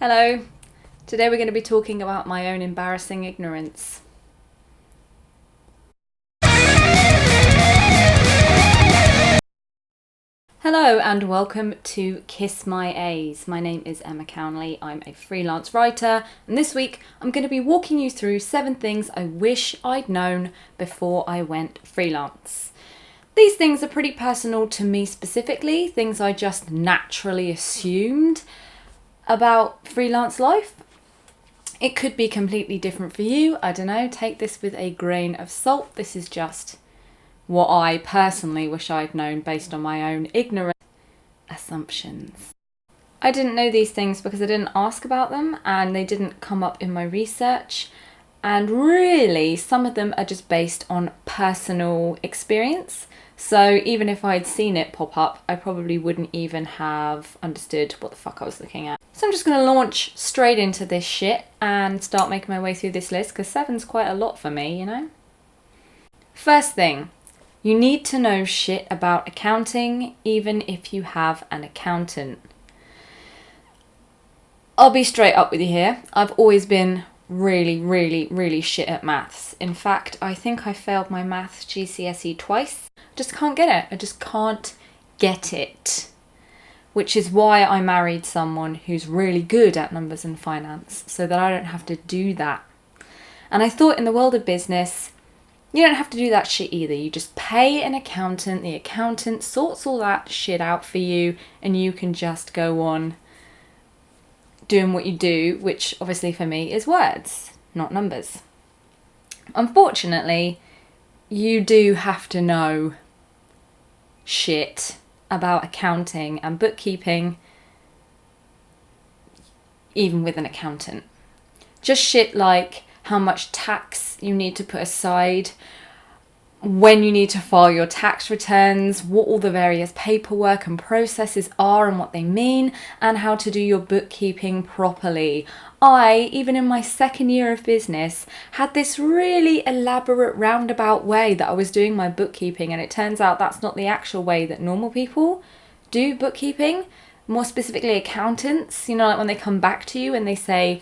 Hello. Today we're going to be talking about my own embarrassing ignorance. Hello and welcome to Kiss My A's. My name is Emma Cownley. I'm a freelance writer, and this week I'm going to be walking you through 7 things I wish I'd known before I went freelance. These things are pretty personal to me specifically, things I just naturally assumed about freelance life. It could be completely different for you. I don't know, take this with a grain of salt. This is just what I personally wish I'd known based on my own ignorant assumptions. I didn't know these things because I didn't ask about them and they didn't come up in my research. And really, some of them are just based on personal experience. So even if I'd seen it pop up, I probably wouldn't even have understood what the fuck I was looking at. So I'm just going to launch straight into this shit and start making my way through this list because 7's quite a lot for me, you know? First thing, you need to know shit about accounting even if you have an accountant. I'll be straight up with you here. I've always been really shit at maths. In fact, I think I failed my maths GCSE twice. Just can't get it. I just can't get it. Which is why I married someone who's really good at numbers and finance, so that I don't have to do that. And I thought in the world of business, you don't have to do that shit either. You just pay an accountant, the accountant sorts all that shit out for you, and you can just go on doing what you do, which obviously for me is words, not numbers. Unfortunately, you do have to know shit about accounting and bookkeeping, even with an accountant. Just shit like how much tax you need to put aside, when you need to file your tax returns, what all the various paperwork and processes are and what they mean, and how to do your bookkeeping properly. I, even in my second year of business, had this really elaborate roundabout way that I was doing my bookkeeping, and it turns out that's not the actual way that normal people do bookkeeping, more specifically accountants. You know, like when they come back to you and they say,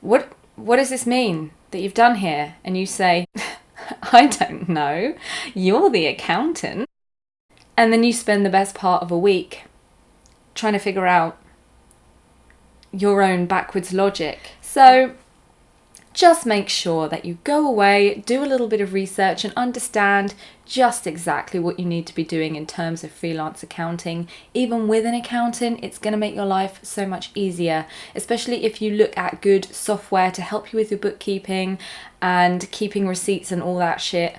what does this mean that you've done here? And you say, I don't know, you're the accountant. And then you spend the best part of a week trying to figure out your own backwards logic. So just make sure that you go away, do a little bit of research and understand just exactly what you need to be doing in terms of freelance accounting. Even with an accountant, it's going to make your life so much easier, especially if you look at good software to help you with your bookkeeping and keeping receipts and all that shit,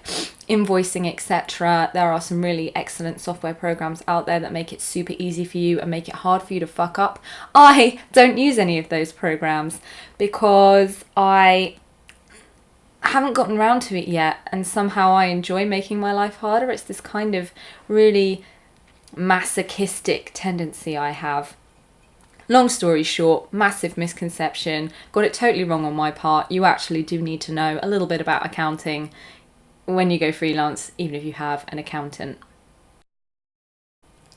invoicing, etc. There are some really excellent software programs out there that make it super easy for you and make it hard for you to fuck up. I don't use any of those programs because I haven't gotten around to it yet, and somehow I enjoy making my life harder. It's this kind of really masochistic tendency I have. Long story short, massive misconception, got it totally wrong on my part. You actually do need to know a little bit about accounting when you go freelance, even if you have an accountant.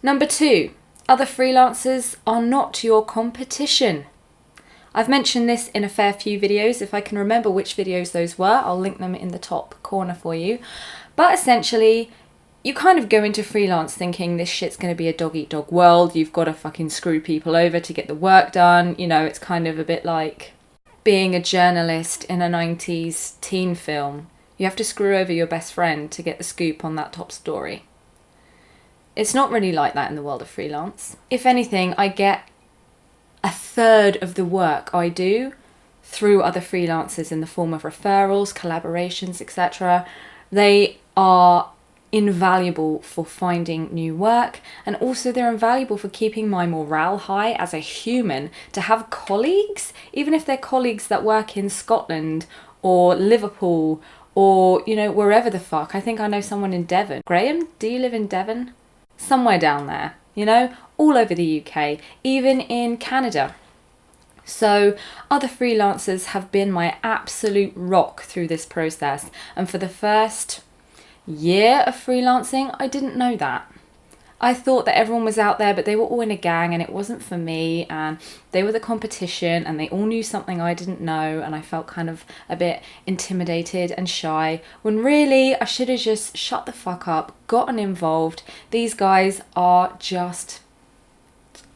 Number 2, other freelancers are not your competition. I've mentioned this in a fair few videos. If I can remember which videos those were, I'll link them in the top corner for you. But essentially, you kind of go into freelance thinking this shit's going to be a dog-eat-dog world. You've got to fucking screw people over to get the work done. You know, it's kind of a bit like being a journalist in a 90s teen film. You have to screw over your best friend to get the scoop on that top story. It's not really like that in the world of freelance. If anything, I get a third of the work I do through other freelancers in the form of referrals, collaborations, etc. They are invaluable for finding new work, and also they're invaluable for keeping my morale high as a human. To have colleagues, even if they're colleagues that work in Scotland or Liverpool or, you know, wherever the fuck. I think I know someone in Devon. Graham, do you live in Devon? Somewhere down there, you know, all over the UK, even in Canada. So other freelancers have been my absolute rock through this process. And for the first year of freelancing, I didn't know that. I thought that everyone was out there, but they were all in a gang and it wasn't for me, and they were the competition and they all knew something I didn't know, and I felt kind of a bit intimidated and shy when really I should have just shut the fuck up, gotten involved. These guys are just...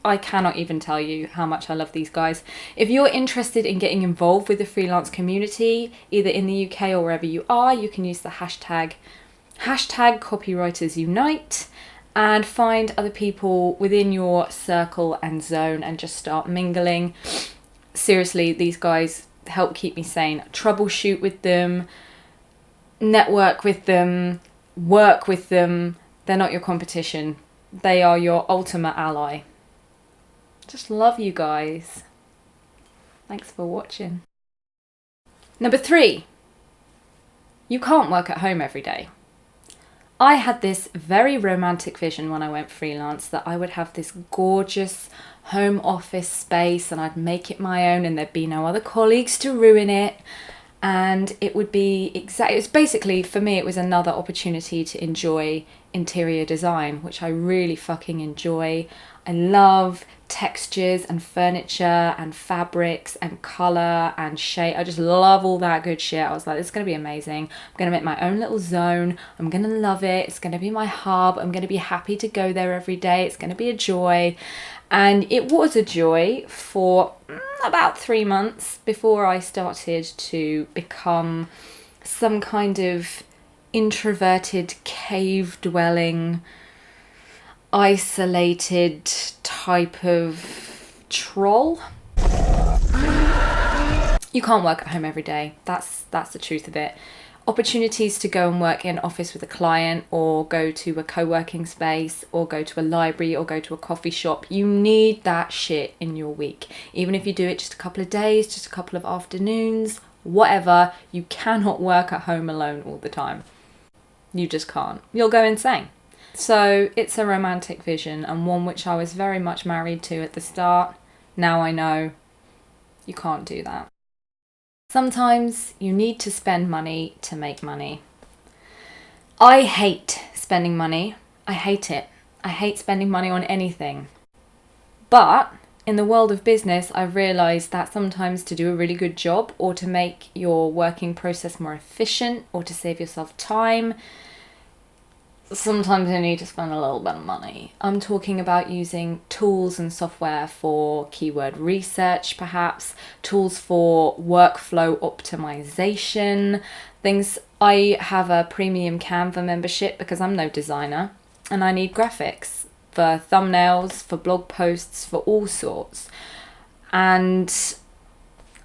I cannot even tell you how much I love these guys. If you're interested in getting involved with the freelance community, either in the UK or wherever you are, you can use the hashtag Copywriters Unite and find other people within your circle and zone and just start mingling. Seriously, these guys help keep me sane. Troubleshoot with them, network with them, work with them. They're not your competition. They are your ultimate ally. Just love you guys. Thanks for watching. Number 3, you can't work at home every day. I had this very romantic vision when I went freelance that I would have this gorgeous home office space and I'd make it my own and there'd be no other colleagues to ruin it. And it would be it was basically, for me, it was another opportunity to enjoy interior design, which I really fucking enjoy. I love textures and furniture and fabrics and colour and shade. I just love all that good shit. I was like, this is going to be amazing. I'm going to make my own little zone. I'm going to love it. It's going to be my hub. I'm going to be happy to go there every day. It's going to be a joy. And it was a joy for about 3 months before I started to become some kind of introverted, cave-dwelling, isolated type of troll. You can't work at home every day. That's the truth of it. Opportunities to go and work in an office with a client, or go to a co-working space, or go to a library, or go to a coffee shop. You need that shit in your week. Even if you do it just a couple of days, just a couple of afternoons, whatever, you cannot work at home alone all the time. You just can't. You'll go insane. So it's a romantic vision, and one which I was very much married to at the start. Now I know you can't do that. Sometimes you need to spend money to make money. I hate spending money. I hate it. I hate spending money on anything. But in the world of business, I've realised that sometimes to do a really good job, or to make your working process more efficient, or to save yourself time, sometimes you need to spend a little bit of money. I'm talking about using tools and software for keyword research, perhaps, tools for workflow optimization, things. I have a premium Canva membership because I'm no designer and I need graphics for thumbnails, for blog posts, for all sorts. And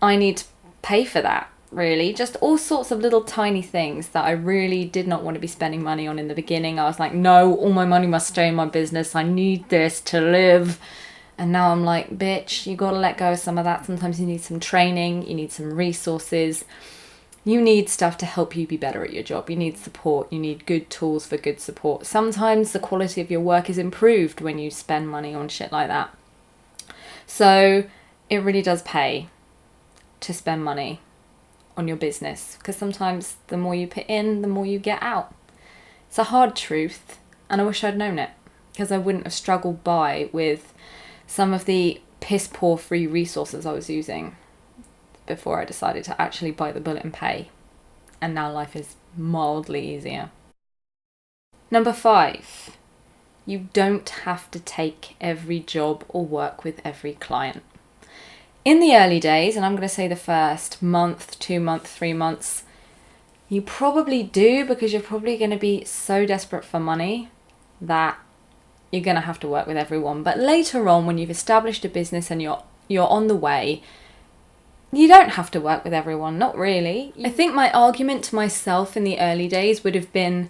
I need to pay for that. Really, just all sorts of little tiny things that I really did not want to be spending money on in the beginning. I was like, no, all my money must stay in my business. I need this to live. And now I'm like, bitch, you got to let go of some of that. Sometimes you need some training, you need some resources. You need stuff to help you be better at your job. You need support. You need good tools for good support. Sometimes the quality of your work is improved when you spend money on shit like that. So it really does pay to spend money on your business, because sometimes the more you put in, the more you get out. It's a hard truth, and I wish I'd known it, because I wouldn't have struggled by with some of the piss poor free resources I was using before I decided to actually bite the bullet and pay. And now life is mildly easier. Number 5, you don't have to take every job or work with every client. In the early days, and I'm going to say the first month, 2 months, 3 months, you probably do, because you're probably going to be so desperate for money that you're going to have to work with everyone. But later on, when you've established a business and you're on the way, you don't have to work with everyone, not really. I think my argument to myself in the early days would have been,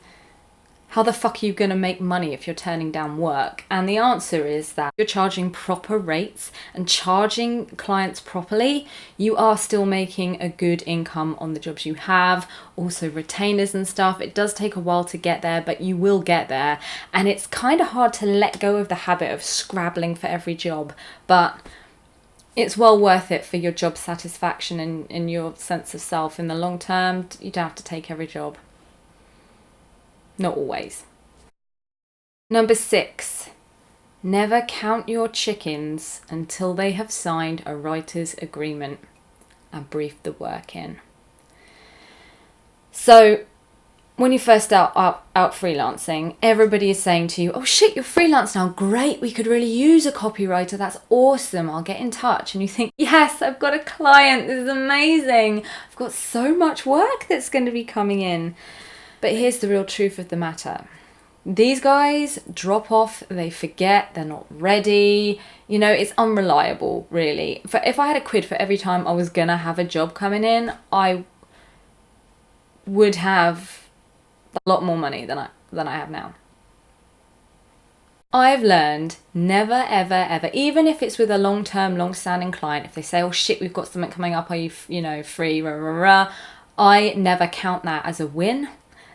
how the fuck are you going to make money if you're turning down work? And the answer is that you're charging proper rates and charging clients properly, you are still making a good income on the jobs you have. Also retainers and stuff. It does take a while to get there, but you will get there. And it's kind of hard to let go of the habit of scrabbling for every job, but it's well worth it for your job satisfaction and your sense of self in the long term. You don't have to take every job. Not always. Number 6, never count your chickens until they have signed a writer's agreement and briefed the work in. So when you first start out freelancing, everybody is saying to you, oh shit, you're freelance now, great, we could really use a copywriter, that's awesome, I'll get in touch. And you think, yes, I've got a client, this is amazing, I've got so much work that's going to be coming in. But here's the real truth of the matter. These guys drop off, they forget, they're not ready, you know, it's unreliable, really. If I had a quid for every time I was going to have a job coming in, I would have a lot more money than I have now. I've learned never, ever, ever, even if it's with a long-term, long-standing client, if they say, oh shit, we've got something coming up, are you, free, rah, rah, rah, I never count that as a win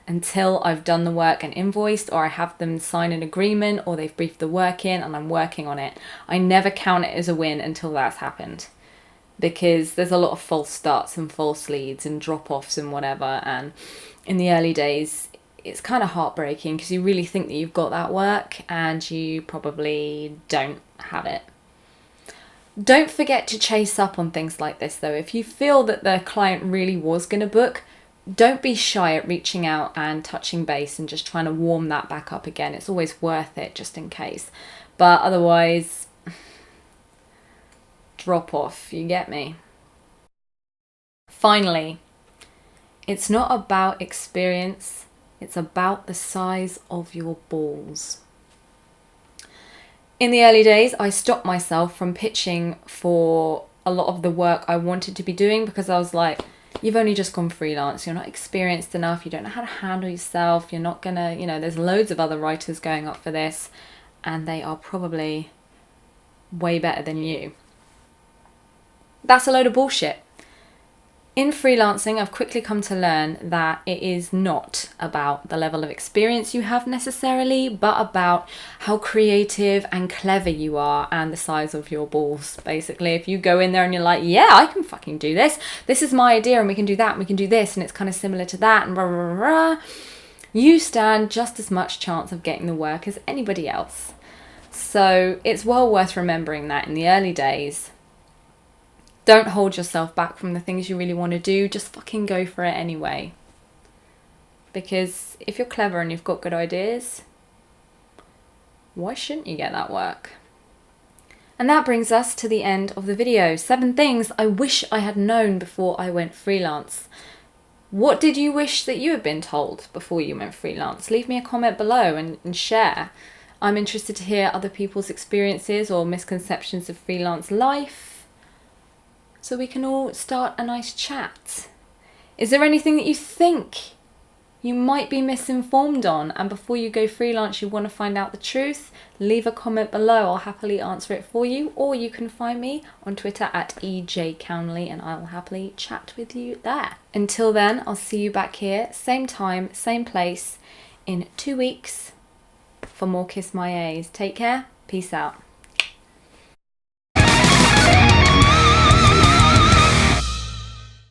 until I've done the work and invoiced, or I have them sign an agreement, or they've briefed the work in and I'm working on it. I never count it as a win until that's happened, because there's a lot of false starts and false leads and drop-offs and whatever, and in the early days it's kind of heartbreaking because you really think that you've got that work and you probably don't have it. Don't forget to chase up on things like this though. If you feel that the client really was going to book, don't be shy at reaching out and touching base and just trying to warm that back up again. It's always worth it just in case. But otherwise, drop off, you get me? Finally, it's not about experience, it's about the size of your balls. In the early days, I stopped myself from pitching for a lot of the work I wanted to be doing because I was like, you've only just gone freelance, you're not experienced enough, you don't know how to handle yourself, you're not gonna, there's loads of other writers going up for this and they are probably way better than you. That's a load of bullshit. In freelancing, I've quickly come to learn that it is not about the level of experience you have necessarily, but about how creative and clever you are and the size of your balls. Basically, if you go in there and you're like, yeah, I can fucking do this. This is my idea and we can do that and we can do this and it's kind of similar to that and rah, rah, rah, rah, you stand just as much chance of getting the work as anybody else. So it's well worth remembering that in the early days. Don't hold yourself back from the things you really want to do. Just fucking go for it anyway. Because if you're clever and you've got good ideas, why shouldn't you get that work? And that brings us to the end of the video. 7 things I wish I had known before I went freelance. What did you wish that you had been told before you went freelance? Leave me a comment below and share. I'm interested to hear other people's experiences or misconceptions of freelance life, so we can all start a nice chat. Is there anything that you think you might be misinformed on, and before you go freelance you want to find out the truth? Leave a comment below, I'll happily answer it for you, or you can find me on Twitter at @EJCownley and I'll happily chat with you there. Until then, I'll see you back here, same time, same place, in 2 weeks for more Kiss My A's. Take care, peace out.